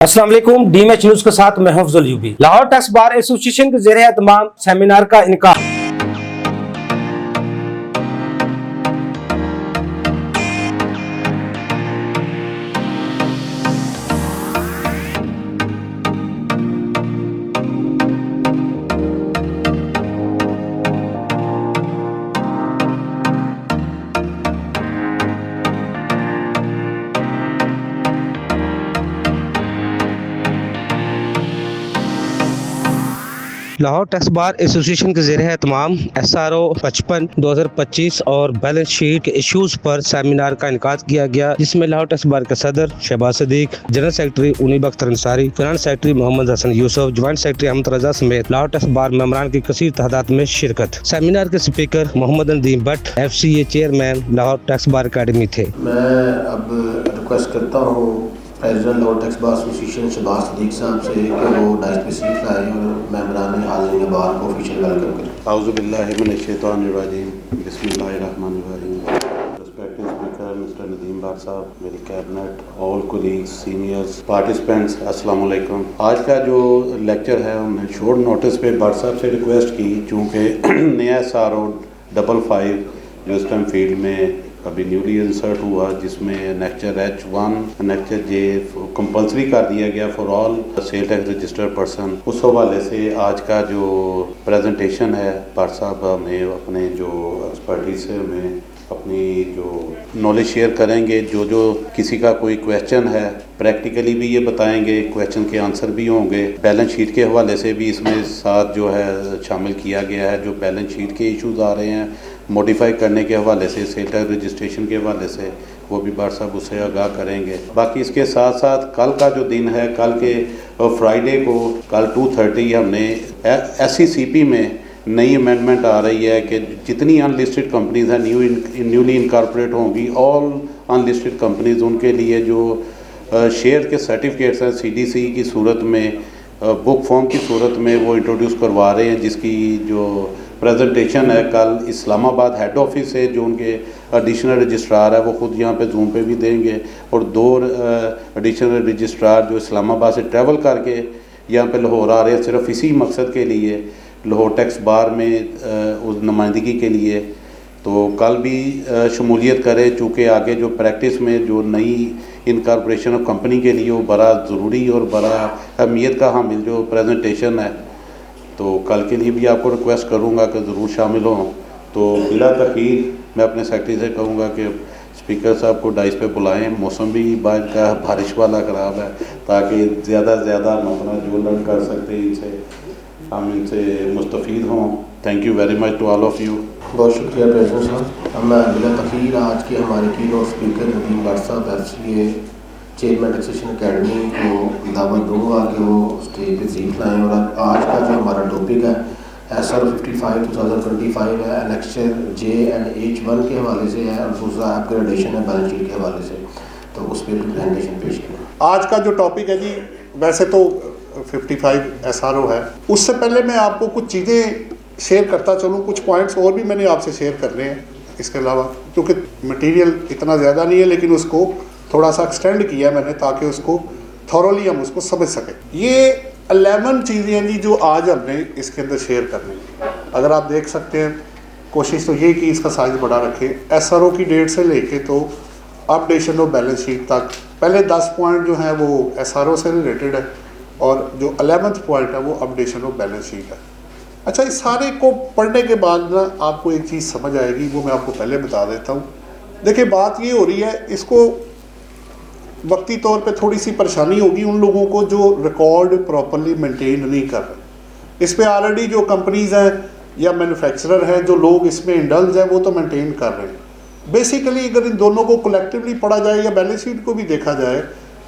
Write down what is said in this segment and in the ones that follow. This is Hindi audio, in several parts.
अस्सलाम वालेकुम। डीएमएच न्यूज के साथ मैं Hafzul Yubi. Lahore tax bar association के ज़ेरे एहतमाम सेमिनार का इनका लाहौर टैक्स बार एसोसिएशन के ज़ेरे एहतमाम SRO 55 2025 और बैलेंस शीट के इश्यूज़ पर सेमिनार का इनकाद किया गया, जिसमें लाहौर टैक्स बार के सदर Shahbaz Sadiq, general secretary Unib Akhtar Ansari, finance secretary Mohammad Hassan Yousuf, joint secretary Ahmed Raza समेत लाहौर टैक्स बार मेंबरान की कसीर तादाद में शिरकत। सेमिनार के speaker Mohammad Nadeem Bhatt FCA chairman Lahore tax bar academy थे। मैं अब रिक्वेस्ट करता हूँ president Lahore tax bar association Shahbaz Sadiq sahab से कि वो डाइस पे सीट लाए और मेंबरान हाज़िरीन बार को ऑफिशियल वेलकम करें। आऊज़ु बिल्लाहि मिनश शैतानिर रजीम, बिस्मिल्लाहिर रहमानिर रहीम। Respected Speaker Mr. Nadeem Bhatt साहब, मेरी cabinet, all colleagues, seniors, participants, अस्सलाम वालेकुम। आज का जो लेक्चर है हमने शॉर्ट नोटिस पे भट्ट साहब से रिक्वेस्ट की, चूँकि नया SRO 55 जो इस टाइम फील्ड में अभी न्यूली इंसर्ट हुआ, जिसमें नेक्चर H1 नेक्चर J कंपल्सरी कर दिया गया for all sale tax registered person. उस हवाले से आज का जो प्रेजेंटेशन है, भट्ट साहब हमें अपने जो एक्सपर्टीज से हमें अपनी जो नॉलेज शेयर करेंगे। जो किसी का कोई क्वेश्चन है प्रैक्टिकली भी ये बताएंगे, क्वेश्चन के आंसर भी होंगे। बैलेंस शीट के हवाले से भी इसमें साथ जो है शामिल किया गया है, जो बैलेंस शीट के इश्यूज आ रहे हैं मॉडिफाई करने के हवाले से, सेल टैक्स रजिस्ट्रेशन के हवाले से, वो भी भट्ट साहब उससे आगाह करेंगे। बाकी इसके साथ साथ कल का जो दिन है, कल के फ्राइडे को कल 2:30 हमने SECP में नई अमेंडमेंट आ रही है कि जितनी अनलिस्टेड कंपनीज हैं न्यूली इनकॉर्पोरेट होंगी, ऑल अनलिस्टेड कंपनीज, उनके लिए जो शेयर के सर्टिफिकेट्स हैं CDC की सूरत में, बुक फॉर्म की सूरत में वो इंट्रोड्यूस करवा रहे हैं, जिसकी जो प्रेजेंटेशन है कल इस्लामाबाद हेड ऑफिस से जो उनके एडिशनल रजिस्ट्रार है वो खुद यहाँ पे जूम पे भी देंगे, और 2 एडिशनल रजिस्ट्रार जो इस्लामाबाद से ट्रैवल करके यहाँ पे लाहौर आ रहे हैं सिर्फ इसी मकसद के लिए, लाहौर टैक्स बार में उस नुमाइंदगी के लिए। तो कल भी शमूलियत करें, चूँकि आगे जो प्रैक्टिस में जो नई इनकॉर्पोरेशन ऑफ कंपनी के लिए वो बड़ा ज़रूरी और बड़ा अहमियत का हामिल जो प्रेजेंटेशन है, तो कल के लिए भी आपको रिक्वेस्ट करूंगा कि ज़रूर शामिल हों। तो बिला तखीर मैं अपने सेक्रेटरी से कहूँगा कि स्पीकर साहब को डाइस पे बुलाएं। मौसम भी बाद का बारिश वाला ख़राब है, ताकि ज़्यादा से ज़्यादा हम अपना जो लर्न कर सकते हैं इनसे, हम इनसे मुस्तफ़ीद हों। Thank you very much to all of you. बहुत शुक्रिया प्रेसिडेंट साहब। अब मैं बिला तखीर आज के हमारे कीनोट स्पीकर नदीम भट्ट साहब FCA चेयरमैन टैक्सेशन अकेडमी को दावत दूँगा कि वो स्टेज पे सीट लाएँ। और आज का जो हमारा टॉपिक है SRO 55 2025 है, नेक्चर J एंड H1 के हवाले से है, और दूसरा अपग्रेडेशन है बैलेंस शीट के हवाले से। तो उस पर प्रेजेंटेशन पेश करें। आज का जो टॉपिक है जी, वैसे तो 55 SRO है, उससे पहले मैं आपको कुछ चीज़ें शेयर करता चलूँ। कुछ पॉइंट्स और भी मैंने आपसे शेयर करने हैं इसके अलावा, क्योंकि मटेरियल इतना ज़्यादा नहीं है, लेकिन उसको थोड़ा सा एक्सटेंड किया मैंने ताकि उसको थॉरोली हम उसको समझ सकें। ये 11 चीज़ें हैं जी जो आज हमने इसके अंदर शेयर करनी है। अगर आप देख सकते हैं, कोशिश तो ये कि इसका साइज़ बड़ा रखें। SRO की डेट से लेके तो अपडेशन ऑफ बैलेंस शीट तक पहले 10 पॉइंट जो हैं वो SRO से रिलेटेड है, और जो 11th पॉइंट है वो अपडेशन ऑफ बैलेंस शीट है। अच्छा, इस सारे को पढ़ने के बाद ना आपको एक चीज़ समझ आएगी, वो मैं आपको पहले बता देता हूँ। देखिए, बात ये हो रही है, इसको वक्ती तौर पे थोड़ी सी परेशानी होगी उन लोगों को जो रिकॉर्ड प्रॉपरली मेंटेन नहीं कर रहे। इस पे ऑलरेडी जो कंपनीज हैं या मैन्युफैक्चरर हैं, जो लोग इसमें इंडल्ज हैं, वो तो मेंटेन कर रहे हैं। बेसिकली अगर इन दोनों को कलेक्टिवली पढ़ा जाए या बैलेंस शीट को भी देखा जाए,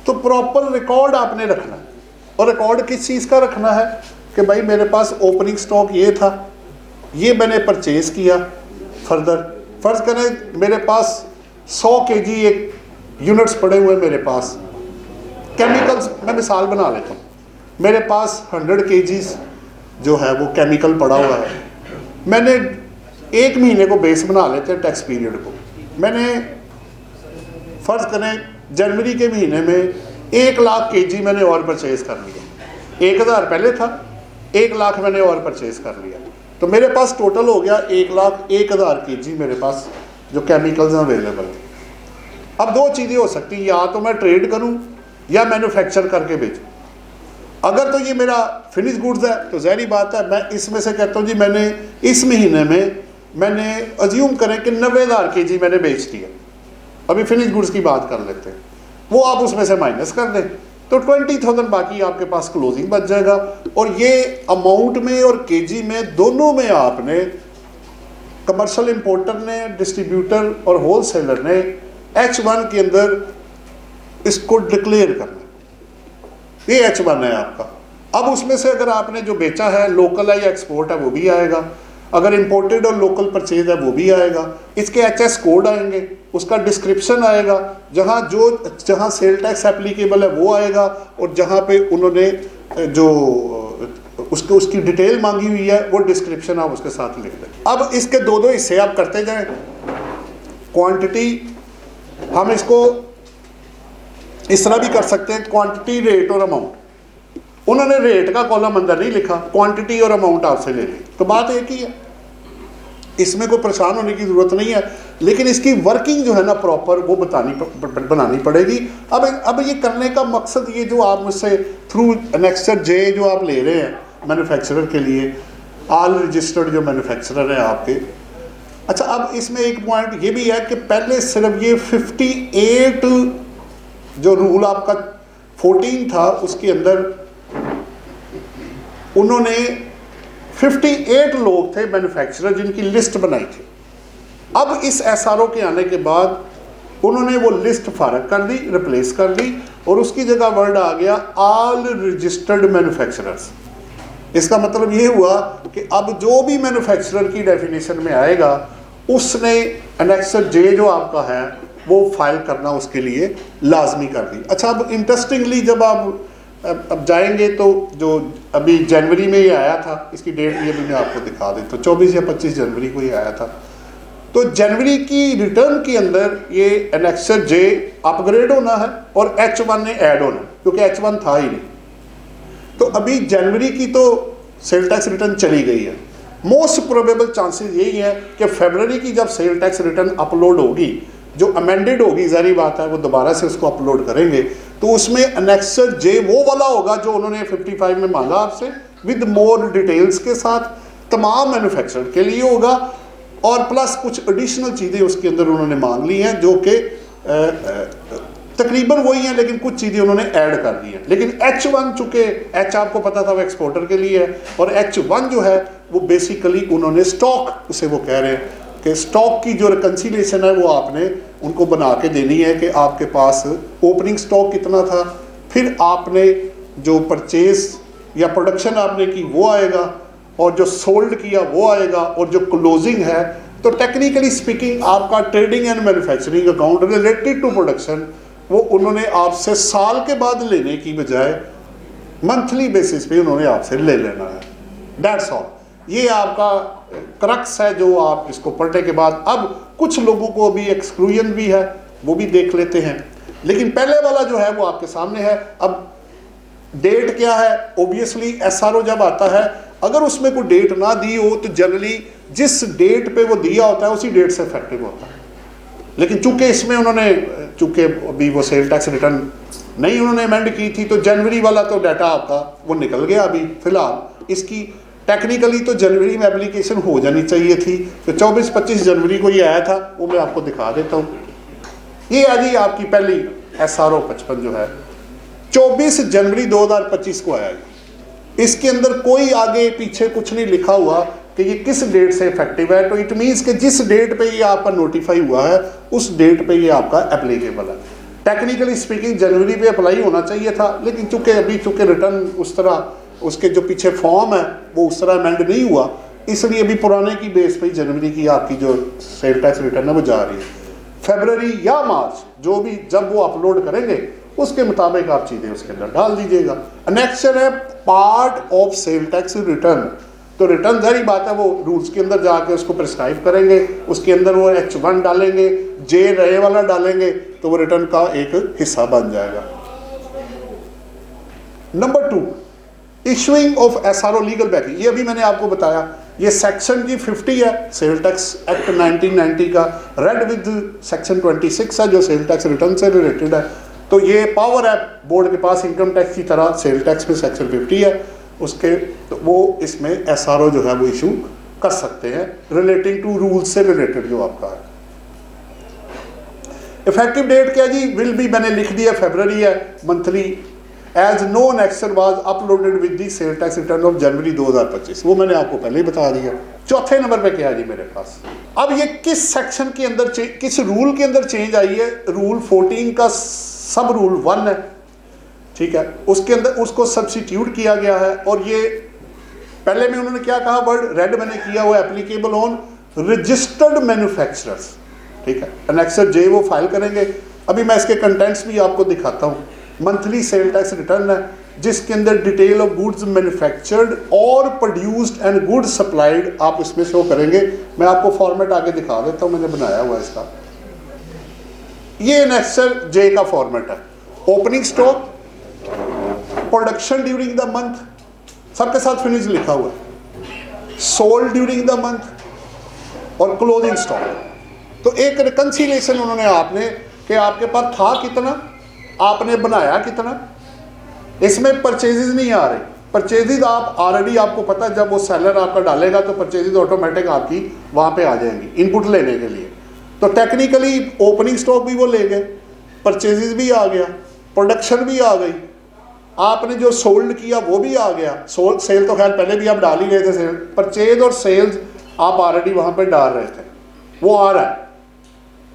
तो प्रॉपर रिकॉर्ड आपने रखना है। और रिकॉर्ड किस चीज़ का रखना है कि भाई मेरे पास ओपनिंग स्टॉक ये था, ये मैंने परचेज़ किया। फर्दर फ़र्ज़ करें मेरे पास 100 kg एक यूनिट्स पड़े हुए मेरे पास, केमिकल्स, मैं मिसाल बना लेता हूँ, मेरे पास 100 kg जो है वो केमिकल पड़ा हुआ है। मैंने 1 महीने को बेस बना लेते हैं टैक्स पीरियड को। मैंने फ़र्ज़ करें जनवरी के महीने में 1 लाख केजी मैंने और परचेज़ कर लिया। 1000 पहले था, 1 लाख मैंने और परचेज़ कर लिया, तो मेरे पास टोटल हो गया 1,01,000 केजी मेरे पास जो केमिकल्स अवेलेबल थे। अब 2 चीज़ें हो सकती हैं, या तो मैं ट्रेड करूं या मैन्युफैक्चर करके बेचूं। अगर तो ये मेरा फिनिश गुड्स है तो ज़ाहिर बात है मैं इसमें से कहता हूँ जी मैंने इस महीने में मैंने अज्यूम करें कि 90,000 केजी मैंने बेच दिया। अभी फिनिश गुड्स की बात कर लेते हैं, वो आप उसमें से माइनस कर दें तो 20,000 बाकी आपके पास क्लोजिंग बच जाएगा। और ये अमाउंट में और केजी में दोनों में आपने कमर्शियल इंपोर्टर ने, डिस्ट्रीब्यूटर और होलसेलर ने H1 के अंदर इसको डिक्लेयर करना, ये H1 है आपका। अब उसमें से अगर आपने जो बेचा है लोकल है या एक्सपोर्ट है वो भी आएगा, अगर इंपोर्टेड और लोकल परचेज है वो भी आएगा। इसके HS कोड आएंगे, उसका डिस्क्रिप्शन आएगा, जहाँ सेल टैक्स एप्लीकेबल है वो आएगा, और जहाँ पे उन्होंने जो उसकी डिटेल मांगी हुई है वो डिस्क्रिप्शन आप उसके साथ लिख दें। अब इसके 2 हिस्से आप करते जाएं। क्वांटिटी हम इसको इस तरह भी कर सकते हैं, क्वांटिटी, रेट और अमाउंट। उन्होंने रेट का कॉलम अंदर नहीं लिखा, क्वांटिटी और अमाउंट आपसे ले ली, तो बात एक ही है, इसमें कोई परेशान होने की ज़रूरत नहीं है। लेकिन इसकी वर्किंग जो है ना प्रॉपर वो बनानी पड़ेगी। अब ये करने का मकसद, ये जो आप मुझसे थ्रू एनेक्सर जे जो आप ले रहे हैं मैन्युफैक्चरर के लिए, ऑल रजिस्टर्ड जो मैन्युफैक्चरर हैं आपके। अच्छा, अब इसमें एक पॉइंट ये भी है कि पहले सिर्फ ये 58 जो रूल आपका 14 था उसके अंदर उन्होंने 58 लोग थे मैन्युफैक्चरर जिनकी लिस्ट बनाई थी। अब इस SRO के आने के बाद उन्होंने वो लिस्ट फारग कर दी, रिप्लेस कर दी, और उसकी जगह वर्ड आ गया ऑल रजिस्टर्ड मैन्युफैक्चरर्स। इसका मतलब ये हुआ कि अब जो भी मैन्युफैक्चरर की डेफिनेशन में आएगा उसने एनेक्सर जे जो आपका है वो फाइल करना उसके लिए लाजमी कर दी। अच्छा, अब इंटरेस्टिंगली जब आप अब जाएंगे तो जो अभी जनवरी में ये आया था, इसकी डेट भी अभी मैं आपको दिखा देता हूँ, 24 या 25 जनवरी को ये आया था। तो जनवरी की रिटर्न के अंदर ये एनेक्सर जे अपग्रेड होना है और H1 ने ऐड होना, क्योंकि H1 था ही नहीं। तो अभी जनवरी की तो सेल टैक्स रिटर्न चली गई है। मोस्ट प्रोबेबल चांसेस यही है कि फरवरी की जब सेल टैक्स रिटर्न अपलोड होगी, जो अमेंडेड होगी, ज़ाहिर बात है वो दोबारा से उसको अपलोड करेंगे, तो उसमें एनेक्सर जे वो वाला होगा जो उन्होंने 55 में मांगा आपसे, विद मोर डिटेल्स के साथ तमाम मैन्युफैक्चरर के लिए होगा, और प्लस कुछ एडिशनल चीज़ें उसके अंदर उन्होंने मांग ली हैं जो कि तकरीबन वही हैं, लेकिन कुछ चीज़ें उन्होंने ऐड कर दी हैं। लेकिन H1 चूँकि H आपको पता था वो एक्सपोर्टर के लिए है, और H1 जो है वो बेसिकली उन्होंने स्टॉक, उसे वो कह रहे हैं कि स्टॉक की जो रिकन्सिलेशन है वो आपने उनको बना के देनी है कि आपके पास ओपनिंग स्टॉक कितना था, फिर आपने जो परचेज या प्रोडक्शन आपने की वो आएगा, और जो सोल्ड किया वो आएगा, और जो क्लोजिंग है। तो टेक्निकली स्पीकिंग आपका trading and manufacturing account related to production वो उन्होंने आपसे साल के बाद लेने की बजाय मंथली बेसिस पे उन्होंने आपसे ले लेना है। That's all. ये आपका क्रक्स है जो आप इसको पढ़ने के बाद, अब कुछ लोगों को अभी एक्सक्लूजन भी है वो भी देख लेते हैं, लेकिन पहले वाला जो है वो आपके सामने है। अब डेट क्या है, ओबियसली SRO जब आता है अगर उसमें कोई डेट ना दी हो तो जनरली जिस डेट पे वो दिया होता है उसी डेट से इफेक्टिव होता है। लेकिन चूंकि इसमें उन्होंने, चूंकि अभी वो सेल टैक्स रिटर्न नहीं उन्होंने अमेंड की थी, तो जनवरी वाला तो डाटा आपका वो निकल गया। अभी फिलहाल इसकी टेक्निकली तो जनवरी में एप्लीकेशन हो जानी चाहिए थी, तो 24-25 जनवरी को ये आया था, वो मैं आपको दिखा देता हूँ। ये आ जी आपकी पहली SRO 55 जो है 24 जनवरी 2025 को आया। इसके अंदर कोई आगे पीछे कुछ नहीं लिखा हुआ कि ये किस डेट से इफेक्टिव है, तो इट मीन्स कि जिस डेट पे ये आपका नोटिफाई हुआ है उस डेट पे ये आपका एप्लीकेबल है। टेक्निकली स्पीकिंग जनवरी पे अप्लाई होना चाहिए था, लेकिन चूंकि रिटर्न उस तरह, उसके जो पीछे फॉर्म है वो उस तरह अमेंड नहीं हुआ, इसलिए अभी पुराने की बेस पे जनवरी की आपकी जो सेल टैक्स रिटर्न है वो जा रही है। फरवरी या मार्च जो भी जब वो अपलोड करेंगे उसके मुताबिक आप चीज़ें उसके अंदर डाल दीजिएगा। नेक्स्ट है part of cell tax return, तो रिटर्न जारी बात है वो रूल्स के अंदर जाके उसको प्रिस्क्राइब करेंगे, उसके अंदर वो H1 डालेंगे, जे रहे वाला डालेंगे, तो वो रिटर्न का एक हिस्सा बन जाएगा। Number 2, issuing of SRO legal backing. ये अभी मैंने आपको बताया, ये सेक्शन की 50 है सेल टैक्स एक्ट 1990 का, रेड विद सेक्शन 26 है जो सेल टैक्स रिटर्न से रिलेटेड है। तो ये पावर है बोर्ड के पास इनकम टैक्स की तरह, सेल टैक्स में सेक्शन 50 है उसके, तो वो इसमें एसआरओ जो है वो इशू कर सकते हैं रिलेटिंग टू रूल से रिलेटेड जो आपका है। इफेक्टिव डेट क्या जी, विल बी मैंने लिख दिया फरवरी है monthly, as no annexure was uploaded with the sale tax return of जनवरी 2025, वो मैंने आपको पहले ही बता दिया। चौथे नंबर पे क्या है जी मेरे पास, अब ये किस सेक्शन के अंदर किस रूल के अंदर चेंज आई है, रूल 14 का सब रूल 1 है, ठीक है, उसके अंदर उसको सब्स्टिट्यूट किया गया है। और ये पहले में उन्होंने क्या कहा, वर्ड रेड मैंने किया हुआ, एप्लीकेबल ऑन रजिस्टर्ड मैन्युफैक्चरर्स, ठीक है, एनेक्सर जे वो फाइल करेंगे। अभी मैं इसके कंटेंट्स भी आपको दिखाता हूँ। मंथली सेल टैक्स रिटर्न है जिसके अंदर डिटेल ऑफ गुड्स मैन्युफैक्चर्ड और प्रोड्यूस्ड एंड गुड्स सप्लाइड आप इसमें शो करेंगे। मैं आपको फॉर्मेट आगे दिखा देता हूँ, मैंने बनाया हुआ इसका। ये एनेक्सर जे का फॉर्मेट है। Opening stock, production during the month, सबके साथ फिनिश लिखा हुआ है, सोल्ड ड्यूरिंग द मंथ और क्लोजिंग स्टॉक। तो एक रिकंसिलेशन उन्होंने आपने कि आपके पास था कितना, आपने बनाया कितना, इसमें परचेजेस नहीं आ रहे। परचेजेस आप ऑलरेडी आपको पता है, जब वो सेलर आपका डालेगा तो परचेजेस ऑटोमेटिक आपकी वहाँ पे आ जाएंगी इनपुट लेने के लिए। तो टेक्निकली ओपनिंग स्टॉक भी वो ले गए, परचेजेस भी आ गया, प्रोडक्शन भी आ गई, आपने जो सोल्ड किया वो भी आ गया। सेल तो खैर पहले भी आप डाल ही रहे थे, सेल परचेज और सेल्स आप ऑलरेडी वहाँ पर डाल रहे थे, वो आ रहा है।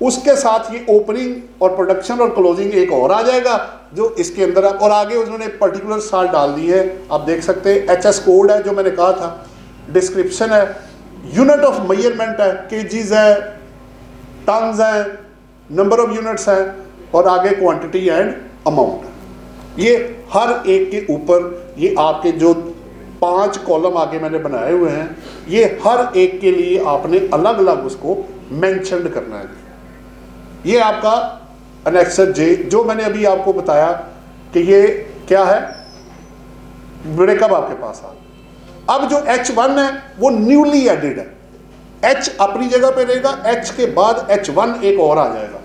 उसके साथ ये ओपनिंग और प्रोडक्शन और क्लोजिंग एक और आ जाएगा जो इसके अंदर और आगे उन्होंने पर्टिकुलर साल डाल दी है, आप देख सकते हैं। एचएस कोड है जो मैंने कहा था, डिस्क्रिप्शन है, यूनिट ऑफ मेजरमेंट है, केजीज है, टन्स है, नंबर ऑफ यूनिट्स है और आगे क्वांटिटी एंड अमाउंट। ये हर एक के ऊपर ये आपके जो 5 कॉलम आगे मैंने बनाए हुए हैं, ये हर एक के लिए आपने अलग अलग उसको मेंशन करना है। ये आपका एनेक्सर जे जो मैंने अभी आपको बताया कि ये क्या है, ब्रेकअप आपके पास आ। अब जो H1 है वो न्यूली एडिड है। H अपनी जगह पे रहेगा, H के बाद H1 एक और आ जाएगा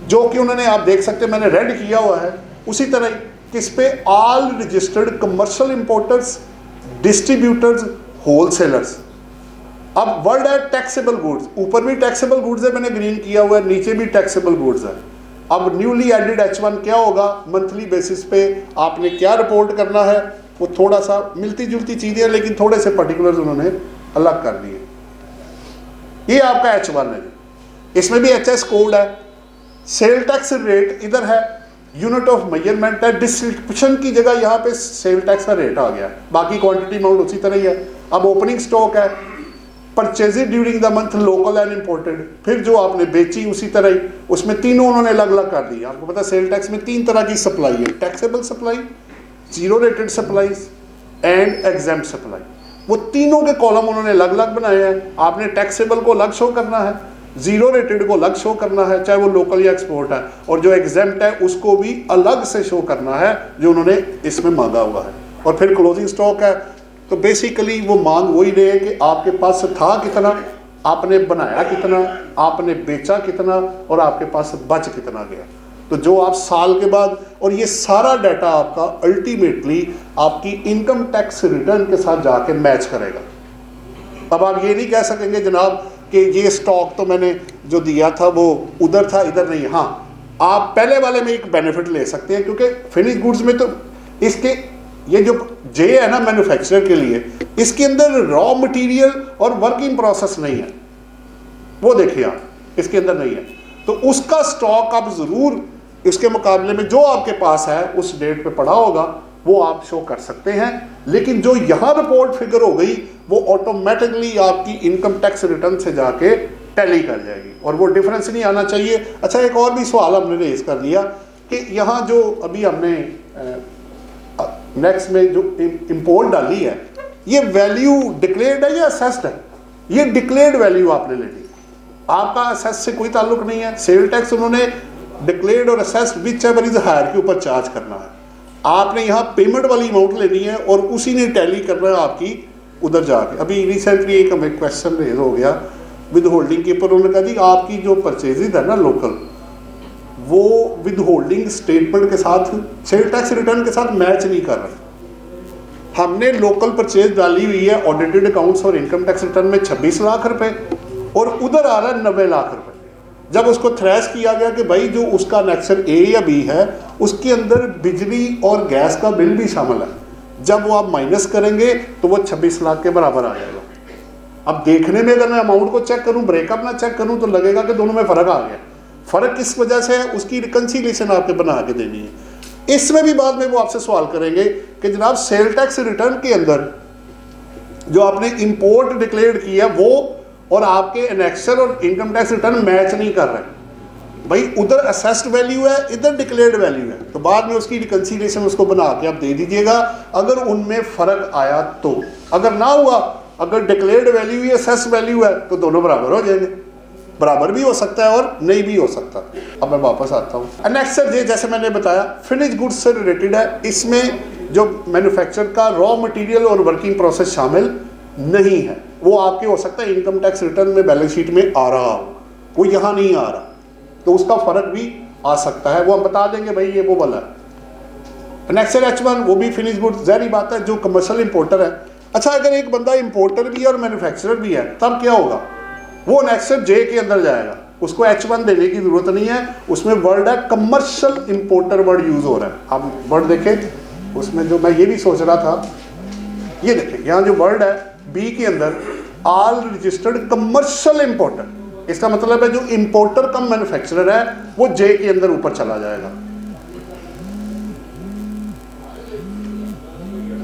जो कि उन्होंने आप देख सकते हैं मैंने रेड किया हुआ है। उसी तरह किस पे, all registered commercial importers, distributors, wholesalers. अब वर्ड है टैक्सेबल गुड्स, ऊपर भी टैक्सेबल गुड्स है, मैंने ग्रीन किया हुआ है, नीचे भी टैक्सेबल गुड्स है। अब न्यूली एडेड H1 क्या होगा, मंथली बेसिस पे आपने क्या रिपोर्ट करना है, वो थोड़ा सा मिलती जुलती चीज़ें लेकिन थोड़े से पर्टिकुलर्स उन्होंने अलग कर दिए। ये आपका H1 है, इसमें भी HS कोड है। सेल टैक्स रेट इधर है, यूनिट ऑफ मेजरमेंट है, डिस्क्रिप्शन की जगह यहाँ पे सेल टैक्स का रेट आ गया, बाकी क्वांटिटी अमाउंट उसी तरह ही है। अब ओपनिंग स्टॉक है, purchases during the month local and imported, फिर जो आपने बेची उसी तरह ही, उसमें तीनों उन्होंने अलग अलग कर दिया। आपको पता है सेल टैक्स में 3 तरह की सप्लाई है, taxable supply, zero rated supplies and exempt supply. वो तीनों के कॉलम उन्होंने अलग अलग बनाए हैं। आपने टैक्सेबल को अलग शो करना है, जीरो रेटेड को अलग शो करना है चाहे वो लोकल या एक्सपोर्ट है, और जो एग्जेम्प्ट है उसको भी अलग से शो करना है जो उन्होंने इसमें मांगा हुआ है। और फिर क्लोजिंग स्टॉक है, तो बेसिकली वो मांग वही रहे कि आपके पास था कितना, आपने बनाया कितना, आपने बेचा कितना और आपके पास बच कितना गया। तो जो आप साल के बाद, और ये सारा डाटा आपका अल्टीमेटली आपकी इनकम टैक्स रिटर्न के साथ जाके मैच करेगा। अब आप ये नहीं कह सकेंगे जनाब कि ये स्टॉक तो मैंने जो दिया था वो उधर था इधर नहीं। हाँ, आप पहले वाले में एक बेनिफिट ले सकते हैं क्योंकि फिनिश गुड्स में तो इसके ये जो जे है ना मैन्युफैक्चरर के लिए, इसके अंदर रॉ मटेरियल और वर्क इन प्रोसेस नहीं है, वो देखिए आप, इसके अंदर नहीं है। तो उसका स्टॉक आप ज़रूर इसके मुकाबले में जो आपके पास है उस डेट पे पड़ा होगा वो आप शो कर सकते हैं। लेकिन जो यहाँ रिपोर्ट फिगर हो गई वो ऑटोमेटिकली आपकी इनकम टैक्स रिटर्न से जाके टैली कर जाएगी और वो डिफरेंस नहीं आना चाहिए। अच्छा, एक और भी सवाल हमने रेज कर लिया कि यहाँ जो अभी हमने नेक्स्ट में जो इंपोर्ट डाली है, ये वैल्यू डिक्लेयर्ड है या असेस्ड है? ये डिक्लेयर्ड वैल्यू आपने ले ली, आपका असेस से कोई ताल्लुक नहीं है। सेल टैक्स उन्होंने डिक्लेयर्ड और assessed whichever is higher के ऊपर चार्ज करना है। आपने यहाँ पेमेंट वाली अमाउंट लेनी है और उसी ने टैली करना है आपकी उधर जाके। अभी रिसेंटली एक हमें क्वेश्चन रेज हो गया विद होल्डिंग के ऊपर, उन्होंने कहा जी आपकी जो परचेजेज है ना लोकल, वो विद होल्डिंग स्टेटमेंट के साथ, सेल टैक्स रिटर्न के साथ मैच नहीं कर रहे। हमने लोकल परचेज डाली हुई है ऑडिटेड अकाउंट्स और इनकम टैक्स रिटर्न में 26 लाख रुपए और उधर आ रहा है 90 लाख रुपए। जब उसको थ्रेश किया गया कि भाई जो उसका नेक्सर ए या बी है उसके अंदर बिजली और गैस का बिल भी शामिल है, जब वो आप माइनस करेंगे तो वो 26 लाख के बराबर आ जाएगा। अब देखने में अगर मैं अमाउंट को चेक करूं, ब्रेकअप ना चेक करूं, तो लगेगा कि दोनों में फ़र्क आ गया। फ़र्क किस वजह से है, उसकी रिकन्सिलेशन आपके बना के देनी है। इसमें भी बाद में वो आपसे सवाल करेंगे कि जनाब सेल टैक्स रिटर्न के अंदर जो आपने इंपोर्ट डिक्लेयर किया वो और आपके एनेक्सर और इनकम टैक्स रिटर्न मैच नहीं कर रहे। भाई उधर असेस्ड वैल्यू है, इधर डिक्लेयर्ड वैल्यू है, तो बाद में उसकी रिकन्सिलेशन उसको बना के आप दे दीजिएगा अगर उनमें फ़र्क आया तो। अगर ना हुआ, अगर डिक्लेयर्ड वैल्यू ही असेस्ड वैल्यू है तो दोनों बराबर हो जाएंगे। बराबर भी हो सकता है और नहीं भी हो सकता। अब मैं वापस आता हूँ। एनेक्सर जे जैसे मैंने बताया फिनिश गुड्स से रिलेटेड है, इसमें जो मैन्युफैक्चर का रॉ मटेरियल और वर्किंग प्रोसेस शामिल नहीं है। वो आपके हो सकता है इनकम टैक्स रिटर्न में बैलेंस शीट में आ रहा हो, वो यहाँ नहीं आ रहा, तो उसका फ़र्क भी आ सकता है, वो हम बता देंगे भाई ये वो वाला है। एनेक्सर H1 वो भी फिनिश गुड्स, ज़ाहिर बात है जो कमर्शियल इंपोर्टर है। अच्छा अगर एक बंदा इंपोर्टर भी है और मैन्युफैक्चरर भी है तब क्या होगा, वो एनेक्सर जे के अंदर जाएगा, उसको H1 देने की जरूरत नहीं है। उसमें वर्ड है कमर्शियल इंपोर्टर वर्ड यूज हो रहा है। आप वर्ड देखें, उसमें जो मैं ये भी सोच रहा था, ये देखें यहाँ जो वर्ड है बी के अंदर ऑल रजिस्टर्ड कमर्शियल इंपोर्टर, इसका मतलब है जो इंपोर्टर कम मैन्युफैक्चरर है वो जे के अंदर ऊपर चला जाएगा।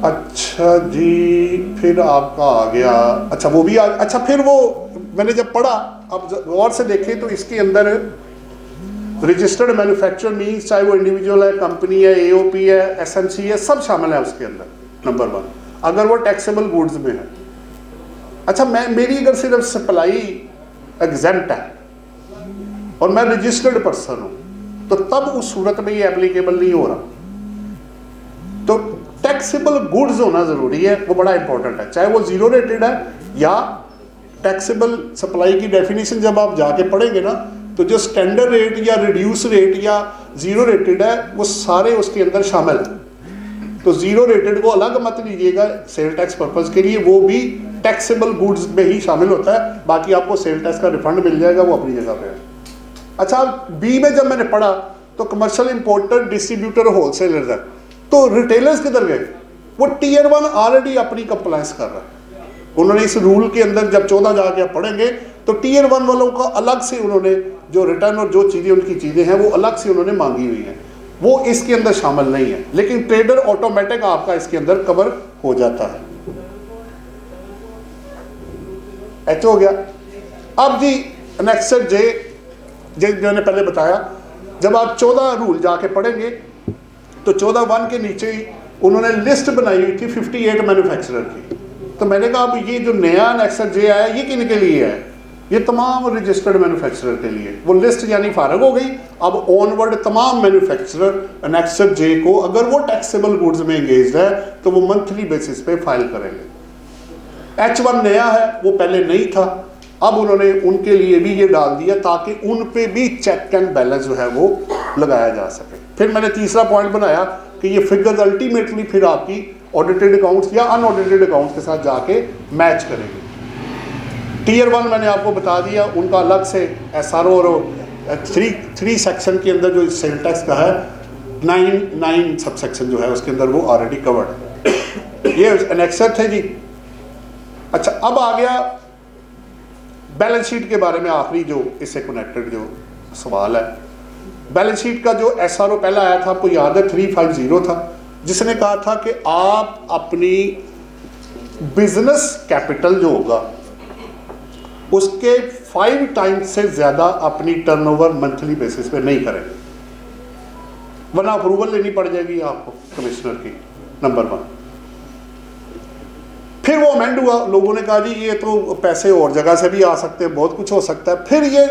अच्छा जी, फिर आपका आ गया, अच्छा वो भी अच्छा फिर वो मैंने जब पढ़ा, अब गौर से देखें तो इसके अंदर रजिस्टर्ड मैन्युफैक्चरर मीन्स चाहे वो इंडिविजुअल है, कंपनी है, एओपी है, एसएमसी है, सब शामिल है उसके अंदर। नंबर 1 अगर वो टैक्सेबल गुड्स में है। अच्छा मेरी अगर सिर्फ सप्लाई एग्जेम्प्ट है और मैं रजिस्टर्ड पर्सन हूं तो तब उस सूरत में ये एप्लीकेबल नहीं हो रहा। तो टैक्सेबल गुड्स होना जरूरी है, वो बड़ा इंपॉर्टेंट है, चाहे वो जीरो रेटेड है या टैक्सेबल। सप्लाई की डेफिनेशन जब आप जाके पढ़ेंगे ना तो जो स्टैंडर्ड रेट या रिड्यूस रेट या जीरो रेटेड है वो सारे उसके अंदर शामिल है। तो जीरो रेटेड को अलग मत लीजिएगा सेल टैक्स पर्पज के लिए, वो भी टैक्सेबल गुड्स में ही शामिल होता है। बाकी आपको सेल टैक्स का रिफंड मिल जाएगा, वो अपनी जगह पे है। अच्छा बी में जब मैंने पढ़ा तो कमर्शियल इंपोर्टर, डिस्ट्रीब्यूटर, होलसेलर है, तो रिटेलर्स किधर गए? वो टीयर 1 ऑलरेडी अपनी कंप्लायंस कर रहा है। उन्होंने इस रूल के अंदर जब 14 जाके आप पढ़ेंगे तो टीयर 1 वालों का अलग से उन्होंने जो रिटर्न और जो चीज़ें उनकी चीज़ें हैं वो अलग से उन्होंने मांगी हुई हैं, वो इसके अंदर शामिल नहीं है। लेकिन ट्रेडर ऑटोमेटिक आपका इसके अंदर कवर हो जाता है। एच हो गया। अब जी एनेक्सर जे मैंने पहले बताया, जब आप 14 रूल जाके पढ़ेंगे तो 14(1) के नीचे ही उन्होंने लिस्ट बनाई हुई थी 58 मैन्युफैक्चरर की। तो मैंने कहा अब ये जो नया एनेक्सर जे आया ये किन के लिए है? ये तमाम रजिस्टर्ड मैन्युफैक्चरर के लिए। वो लिस्ट यानी फारग हो गई। अब ऑनवर्ड तमाम मैन्युफैक्चरर एनेक्सर जे को अगर वो टैक्सेबल गुड्स में एंगेज्ड है तो वो मंथली बेसिस पे फाइल करेंगे। H1 नया है, वो पहले नहीं था, अब उन्होंने उनके लिए भी ये डाल दिया ताकि उन पे भी चेक एंड बैलेंस जो है वो लगाया जा सके। फिर मैंने तीसरा पॉइंट बनाया कि ये फिगर्स अल्टीमेटली फिर आपकी ऑडिटेड अकाउंट्स या अनऑडिटेड अकाउंट्स के साथ जाके मैच करेंगे। टीयर 1 मैंने आपको बता दिया, उनका अलग से SRO और 3 सेक्शन के अंदर जो सेल टैक्स का है 9 सब सेक्शन जो है उसके अंदर वो ऑलरेडी कवर्ड है। ये एनेक्सर थे जी। अच्छा अब आ गया बैलेंस शीट के बारे में, आखिरी जो इससे कनेक्टेड जो सवाल है। बैलेंस शीट का जो SRO पहला आया था आपको याद है 350 था, जिसने कहा था कि आप अपनी बिजनेस कैपिटल जो होगा उसके 5 टाइम्स से ज़्यादा अपनी टर्नओवर मंथली बेसिस पे नहीं करेंगे, वरना अप्रूवल लेनी पड़ जाएगी आपको कमिश्नर की। नंबर 1। फिर वो अमेंड हुआ, लोगों ने कहा जी ये तो पैसे और जगह से भी आ सकते हैं, बहुत कुछ हो सकता है। फिर ये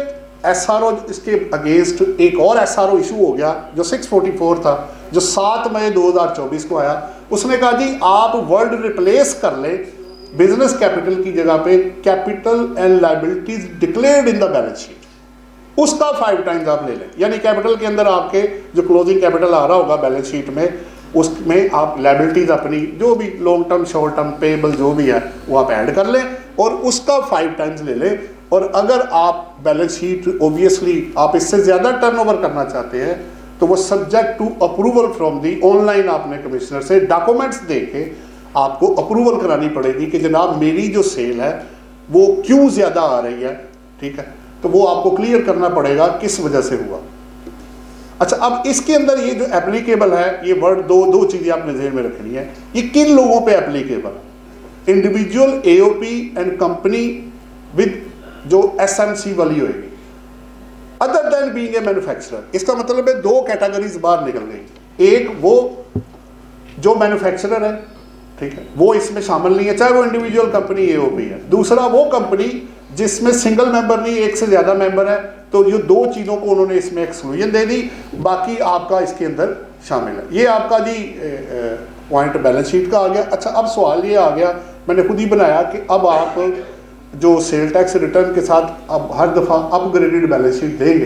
SRO इसके अगेंस्ट एक और SRO इशू हो गया जो 644 था, जो 7 मई 2024 को आया, उसने कहा जी आप वर्ड रिप्लेस कर ले बिजनेस कैपिटल की जगह पे capital and liabilities declared in the balance sheet, उसका 5 टाइम्स आप ले लें। यानी कैपिटल के अंदर आपके जो क्लोजिंग कैपिटल आ रहा होगा बैलेंस शीट में, उसमें आप लायबिलिटीज अपनी जो भी long term short term payable जो भी है वो आप ऐड कर लें और उसका 5 टाइम्स ले लें। और अगर आप बैलेंस शीट ऑब्वियसली आप इससे ज़्यादा टर्नओवर करना चाहते हैं तो वो subject to approval from the, online आपने कमिश्नर से डॉक्यूमेंट्स दे के आपको अप्रूवल करानी पड़ेगी कि जनाब मेरी जो सेल है वो क्यों ज़्यादा आ रही है, ठीक है, तो वो आपको क्लियर करना पड़ेगा किस वजह से हुआ। अच्छा, अब इसके अंदर ये जो एप्लीकेबल है, ये वर्ड दो चीज़ें आपने ध्यान में रखनी है। ये किन लोगों पे applicable? Individual AOP and company with जो एसएमसी वाली होगी, other than being a manufacturer. इसका मतलब है 2 कैटेगरीज बाहर निकल गई। एक वो जो मैन्युफैक्चरर है, ठीक है, वो इसमें शामिल नहीं है, चाहे वो इंडिविजुअल कंपनी एओपी है। दूसरा वो कंपनी जिसमें सिंगल मेंबर नहीं, एक से ज़्यादा मेंबर है, तो ये 2 चीज़ों को उन्होंने इसमें एक्सक्लूजन दे दी, बाकी आपका इसके अंदर शामिल है। ये आपका जी पॉइंट बैलेंस शीट का आ गया। अच्छा, अब सवाल ये आ गया, मैंने खुद ही बनाया कि अब आप जो सेल टैक्स रिटर्न के साथ अब हर दफ़ा अपग्रेडेड बैलेंस शीट देंगे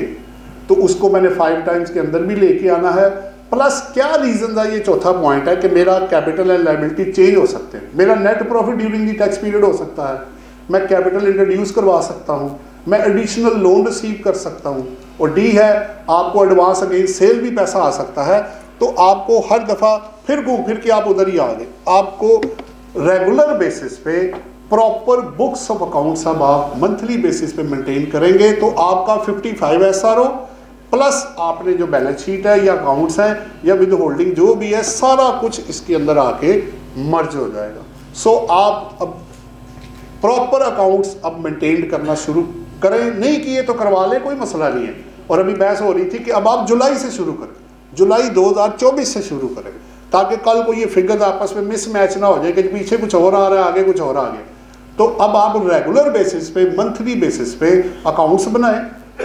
तो उसको मैंने 5 टाइम्स के अंदर भी लेके आना है। प्लस क्या रीज़न है, ये चौथा पॉइंट है कि मेरा कैपिटल एंड लायबिलिटी चेंज हो सकते हैं, मेरा net profit during the tax period हो सकता है, मैं कैपिटल इंट्रोड्यूस करवा सकता हूँ, मैं एडिशनल लोन रिसीव कर सकता हूँ, और डी है आपको एडवांस अगेंस्ट सेल भी पैसा आ सकता है। तो आपको हर दफ़ा फिर घूम फिर के आप उधर ही आ गए। आपको रेगुलर बेसिस पे प्रॉपर बुक्स ऑफ अकाउंट्स अब आप मंथली बेसिस पे मेंटेन करेंगे तो आपका 55 SRO प्लस आपने जो बैलेंस शीट है या अकाउंट्स हैं या विद होल्डिंग जो भी है, सारा कुछ इसके अंदर आके मर्ज हो जाएगा। सो आप अब प्रॉपर अकाउंट्स अब मेंटेन करना शुरू करें, नहीं किए तो करवा लें, कोई मसला नहीं है। और अभी बहस हो रही थी कि अब आप जुलाई से शुरू करें, जुलाई 2024 से शुरू करें, ताकि कल को ये फिगर्स आपस में मिसमैच ना हो जाए कि पीछे कुछ और आ रहा है आगे कुछ और आ गया। तो अब आप रेगुलर बेसिस पे मंथली बेसिस पे अकाउंट्स बनाएं,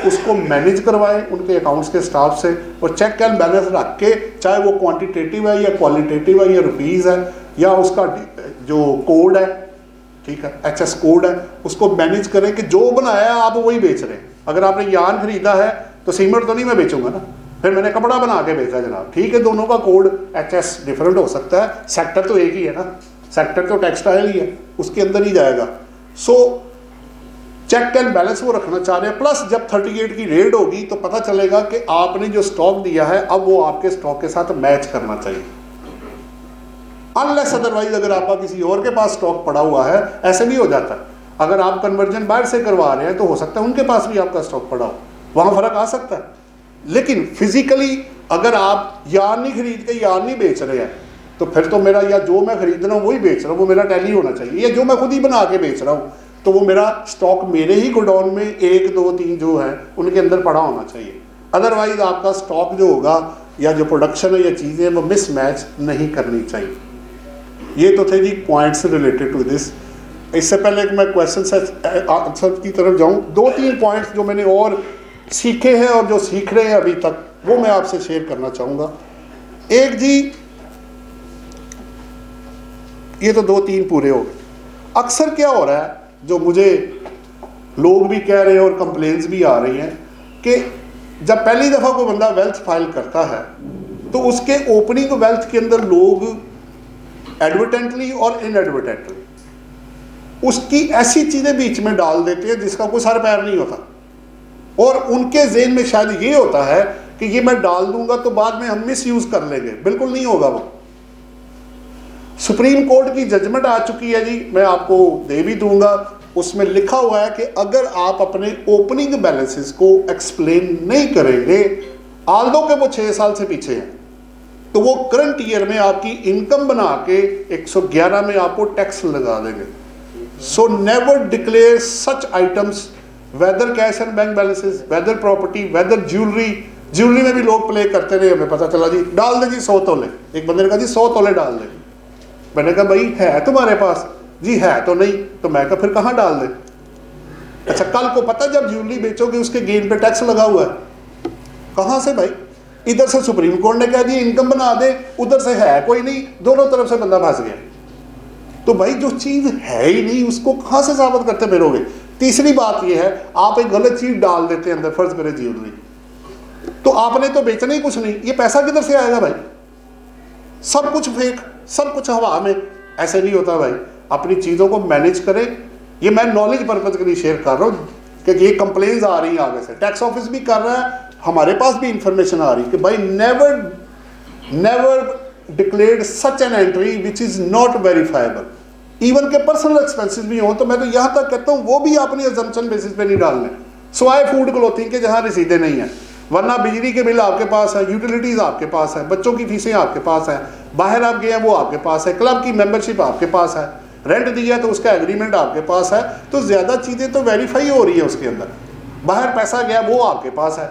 उसको मैनेज करवाएं उनके अकाउंट्स के स्टाफ से, और चेक एंड बैलेंस रख के, चाहे वो क्वांटिटेटिव है या क्वालिटेटिव है या रुपीज़ है या उसका जो कोड है, ठीक है, HS कोड है, उसको मैनेज करें कि जो बनाया है आप वही बेच रहे हैं। अगर आपने यार्न खरीदा है तो सीमेंट तो नहीं मैं बेचूंगा ना, फिर मैंने कपड़ा बना के बेचा जनाब, ठीक है, दोनों का कोड HS डिफरेंट हो सकता है, सेक्टर तो एक ही है ना, सेक्टर तो टेक्सटाइल ही है, उसके अंदर ही जाएगा। सो चेक एंड बैलेंस वो रखना चाह रहे हैं। प्लस जब 38 की रेड होगी तो पता चलेगा कि आपने जो स्टॉक दिया है अब वो आपके स्टॉक के साथ मैच करना चाहिए, अनलेस अदरवाइज अगर आपका किसी और के पास स्टॉक पड़ा हुआ है, ऐसे भी हो जाता है, अगर आप कन्वर्जन बाहर से करवा रहे हैं तो हो सकता है उनके पास भी आपका स्टॉक पड़ा हो, वहाँ फर्क आ सकता है। लेकिन फिजिकली अगर आप यार्न नहीं खरीद के यार्न नहीं बेच रहे हैं तो फिर तो मेरा या जो मैं खरीद रहा हूँ वही बेच रहा हूँ वो मेरा टैली होना चाहिए, या जो मैं खुद ही बना के बेच रहा हूँ तो वो मेरा स्टॉक मेरे ही गोडाउन में 1, 2, 3 जो है उनके अंदर पड़ा होना चाहिए। अदरवाइज आपका स्टॉक जो होगा या जो प्रोडक्शन है या चीज़ें वो मिसमैच नहीं करनी चाहिए। ये तो थे जी पॉइंट्स रिलेटेड टू दिस। इससे पहले कि मैं क्वेश्चन आंसर की तरफ जाऊँ, 2-3 पॉइंट्स जो मैंने और सीखे हैं और जो सीख रहे हैं अभी तक वो मैं आपसे शेयर करना चाहूँगा। एक जी, ये तो 2-3 पूरे हो गए। अक्सर क्या हो रहा है, जो मुझे लोग भी कह रहे हैं और कंप्लेंट्स भी आ रही हैं कि जब पहली दफ़ा कोई बंदा वेल्थ फाइल करता है तो उसके ओपनिंग वेल्थ के अंदर लोग एडवर्टेंटली और इनएडवर्टेंटली उसकी ऐसी चीज़ें बीच में डाल देते हैं जिसका कोई सर पैर नहीं होता, और उनके ज़हन में शायद ये होता है कि ये मैं डाल दूंगा तो बाद में हम मिस यूज़ कर लेंगे। बिल्कुल नहीं होगा वो। सुप्रीम कोर्ट की जजमेंट आ चुकी है जी, मैं आपको दे भी दूंगा, उसमें लिखा हुआ है कि अगर आप अपने ओपनिंग बैलेंसेस को एक्सप्लेन नहीं करेंगे, आल्दो के वो 6 साल से पीछे हैं, तो वो करंट ईयर में आपकी इनकम बना के 111 में आपको टैक्स लगा देंगे। So never declare such items, whether cash and bank balances, whether property, whether jewellery में भी लोग प्ले करते रहे, हमें पता चला जी डाल दे जी 100 तोले, एक बंदे ने कहा जी 100 तोले डाल दे, मैंने कहा भाई है तुम्हारे पास, जी है तो नहीं, तो मैं कहा फिर कहाँ डाल दे। अच्छा, कल को पता जब ज्वेलरी बेचोगे उसके गेन पे टैक्स लगा हुआ है, कहाँ से भाई? इधर से सुप्रीम कोर्ट ने कह दिया इनकम बना दे, उधर से है कोई नहीं, दोनों तरफ से बंदा फंस गया। तो भाई जो चीज़ है ही नहीं उसको कहाँ से साबित करते फिरोगे। तीसरी बात ये है, आप एक गलत चीज़ डाल देते हैं अंदर, फर्ज करें ज्वेलरी, तो आपने तो बेचना ही कुछ नहीं, ये पैसा किधर से आएगा भाई? सब कुछ फेक, सब कुछ हवा में। ऐसे नहीं होता भाई, अपनी चीज़ों को मैनेज करें। ये मैं नॉलेज पर्पज के लिए शेयर कर रहा हूँ कि ये कंप्लेंट्स आ रही हैं आगे से, टैक्स ऑफिस भी कर रहा है, हमारे पास भी इंफॉर्मेशन आ रही है कि भाई never declared such an entry which is not verifiable. Even के पर्सनल एक्सपेंसेस भी हों तो मैं तो यहाँ तक कहता हूँ वो भी आपने अजम्पशन बेसिस पे नहीं डालने, स्वाय फूड क्लोथिंग के जहाँ रसीदें नहीं हैं, वरना बिजली के बिल आपके पास है, यूटिलिटीज़ आपके पास है, बच्चों की फीसें आपके पास है, बाहर आप गए हैं वो आपके पास है, क्लब की मेंबरशिप आपके पास है, रेंट दिया तो उसका एग्रीमेंट आपके पास है, तो ज़्यादा चीज़ें तो वेरीफाई हो रही है उसके अंदर। बाहर पैसा गया वो आपके पास है,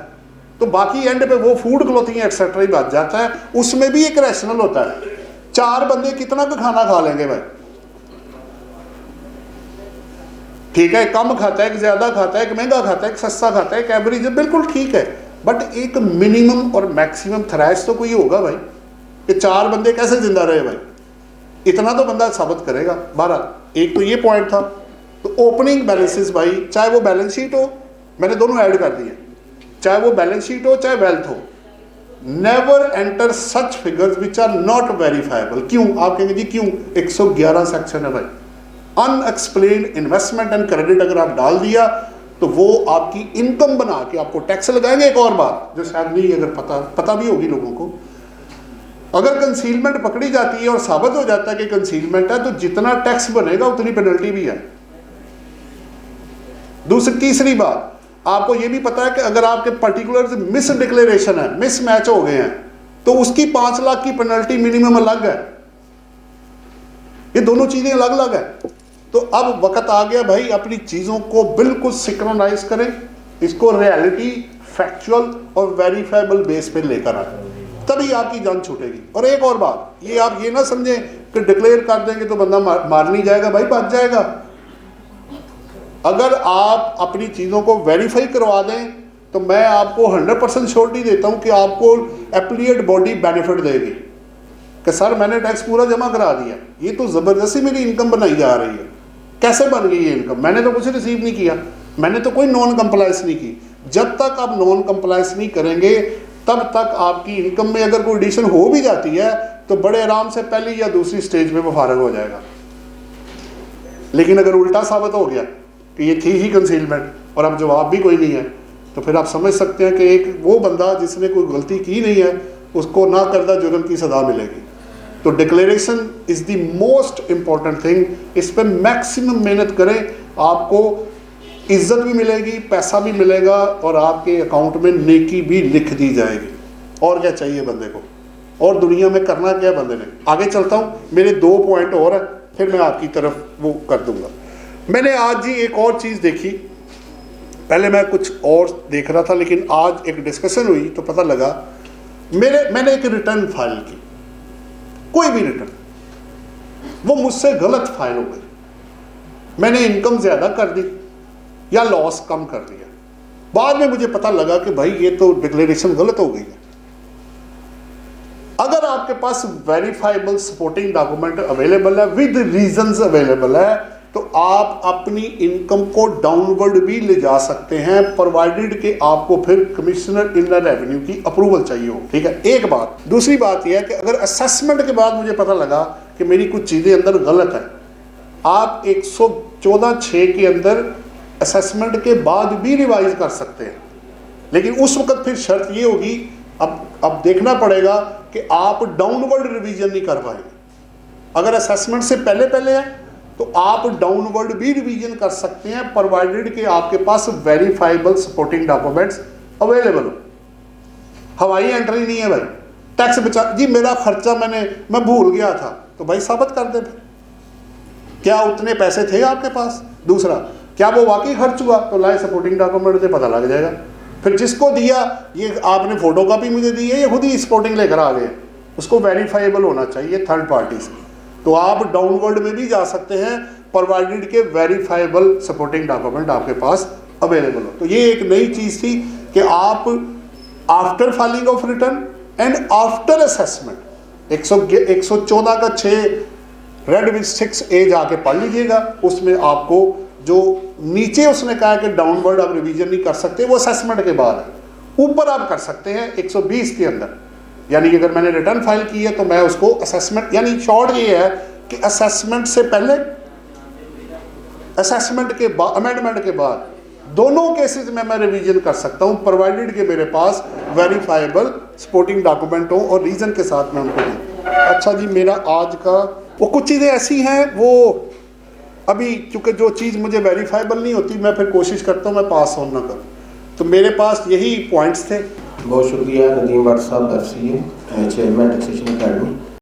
तो बाकी एंड पे वो फूड क्लोथिंग एक्सेट्रा ही बच जाता है। उसमें भी एक रैशनल होता है, 4 बंदे कितना का खाना खा लेंगे भाई? ठीक है, कम खाता है, एक ज़्यादा खाता है, एक महंगा खाता है, एक सस्ता खाता है, एक एवरेज है, बिल्कुल ठीक है, बट एक मिनिमम और मैक्सिमम थ्रेश तो कोई होगा भाई कि 4 बंदे कैसे जिंदा रहे भाई? इतना तो बंदा साबित करेगा। 12 एक तो ये पॉइंट था। तो ओपनिंग बैलेंसेस भाई, चाहे वो बैलेंस शीट हो, मैंने दोनों ऐड कर दिए, चाहे वो बैलेंस शीट हो चाहे वेल्थ हो, never enter such figures which are not verifiable. क्यों? आप कहेंगे जी क्यों? 111 सेक्शन है भाई। अनएक्सप्लेन्ड इन्वेस्टमेंट एंड क्रेडिट अगर आप डाल दिया तो वो आपकी इनकम बना के आपको टैक्स लगाएंगे। एक और बात जो शायद नहीं अगर पता भी होगी लोगों को, अगर कंसीलमेंट पकड़ी जाती है और साबित हो जाता है कि कंसीलमेंट है तो जितना टैक्स बनेगा उतनी पेनल्टी भी है। तीसरी बात, आपको ये भी पता है कि अगर आपके पर्टिकुलर मिस डिक्लेरेशन है, मिस मैच हो गए हैं, तो उसकी 5 लाख की पेनल्टी मिनिमम अलग है। ये दोनों चीजें अलग अलग है। तो अब वक्त आ गया भाई, अपनी चीजों को बिल्कुल सिंक्रोनाइज करें, इसको रियलिटी, फैक्चुअल और वेरीफाइबल बेस पे लेकर आए, तभी आपकी जान छूटेगी। और एक और बात, ये आप ये ना समझें कि डिक्लेयर कर देंगे तो बंदा मार नहीं जाएगा भाई, बच जाएगा। अगर आप अपनी चीज़ों को वेरीफाई करवा दें तो मैं आपको 100% श्योरिटी देता हूं कि आपको एप्लीएट बॉडी बेनिफिट देगी कि सर मैंने टैक्स पूरा जमा करा दिया, ये तो ज़बरदस्ती मेरी इनकम बनाई जा रही है। कैसे बन गई ये इनकम? मैंने तो कुछ रिसीव नहीं किया, मैंने तो कोई नॉन कंप्लायंस नहीं की। जब तक आप नॉन कंप्लायंस नहीं करेंगे तब तक आपकी इनकम में अगर कोई एडिशन हो भी जाती है तो बड़े आराम से पहली या दूसरी स्टेज पे वो फारग हो जाएगा। लेकिन अगर उल्टा साबित हो गया कि ये थी ही कंसीलमेंट और अब जवाब भी कोई नहीं है, तो फिर आप समझ सकते हैं कि एक वो बंदा जिसने कोई गलती की नहीं है उसको ना करदा जुर्म की सज़ा मिलेगी। तो declaration is the most important thing. इस पर मैक्सिमम मेहनत करें, आपको इज्जत भी मिलेगी, पैसा भी मिलेगा और आपके अकाउंट में नेकी भी लिख दी जाएगी। और क्या चाहिए बंदे को? और दुनिया में करना क्या बंदे ने? आगे चलता हूँ, मेरे 2 पॉइंट और हैं, फिर मैं आपकी तरफ वो कर दूंगा। मैंने आज ही एक और चीज़ देखी, पहले मैं कुछ और देख रहा था लेकिन आज एक डिस्कशन हुई तो पता लगा, मैंने एक रिटर्न फाइल की, कोई भी रिटर्न, वो मुझसे गलत फाइल हो गई। मैंने इनकम ज़्यादा कर दी या लॉस कम कर दिया। बाद में मुझे पता लगा कि भाई ये तो डिक्लेरेशन गलत हो गई है। अगर आपके पास वेरीफाइबल सपोर्टिंग डॉक्यूमेंट अवेलेबल है, विद रीजंस अवेलेबल है, तो आप अपनी इनकम को डाउनवर्ड भी ले जा सकते हैं, प्रोवाइडेड कि आपको फिर कमिश्नर इनर रेवेन्यू की अप्रूवल चाहिए हो। ठीक है, एक बात। दूसरी बात यह है कि अगर असेसमेंट के बाद मुझे पता लगा कि मेरी कुछ चीज़ें अंदर गलत है, आप 114(6) के अंदर असेसमेंट के बाद भी रिवाइज कर सकते हैं। लेकिन उस वक्त फिर शर्त ये होगी, अब देखना पड़ेगा कि आप डाउनवर्ड रिवीजन नहीं कर पाएंगे। अगर असेसमेंट से पहले है तो आप डाउनवर्ड भी रिवीजन कर सकते हैं, प्रोवाइडेड कि आपके पास वेरीफाइबल सपोर्टिंग डॉक्यूमेंट्स अवेलेबल हो। हवाई एंट्री नहीं है भाई, टैक्स बचा जी, मेरा खर्चा मैं भूल गया था, तो भाई साबित कर दे, क्या उतने पैसे थे आपके पास? दूसरा, क्या वो वाकई खर्च हुआ? तो लाए सपोर्टिंग डॉक्यूमेंट से पता लग जाएगा। फिर जिसको दिया, ये आपने फोटो कॉपी मुझे दी है, ये खुद ही सपोर्टिंग लेकर आ गए, उसको वेरीफाइबल होना चाहिए थर्ड पार्टी से। तो आप डाउनवर्ड में भी जा सकते हैं, प्रोवाइडेड के वेरीफाइबल सपोर्टिंग डॉक्यूमेंट आपके पास अवेलेबल हो। तो ये एक नई चीज़ थी कि आप after filing of return and after assessment 114 का 6 रेड विद 6A जाके पढ़ लीजिएगा। उसमें आपको जो नीचे उसने कहा कि डाउनवर्ड आप रिवीजन नहीं कर सकते, वो असेसमेंट के बाद है। ऊपर आप कर सकते हैं 120 के अंदर, यानी कि अगर मैंने रिटर्न फाइल की है तो मैं उसको असेसमेंट, यानी शॉर्ट ये है कि असेसमेंट से पहले, असेसमेंट के बाद, अमेंडमेंट के बाद, दोनों केसेस में मैं रिवीजन कर सकता हूं, प्रोवाइडेड कि मेरे पास वेरीफाइबल सपोर्टिंग डॉक्यूमेंट हो और रीज़न के साथ मैं उनको दूँ। अच्छा जी, मेरा आज का वो कुछ चीज़ें ऐसी हैं, वो अभी चूँकि जो चीज़ मुझे वेरीफाइबल नहीं होती मैं फिर कोशिश करता हूँ मैं पास ऑन ना करूँ, तो मेरे पास यही पॉइंट्स थे। बहुत शुक्रिया नदीम भट्ट साहब, FCA चेयरमैन टैक्सेशन अकेडमी।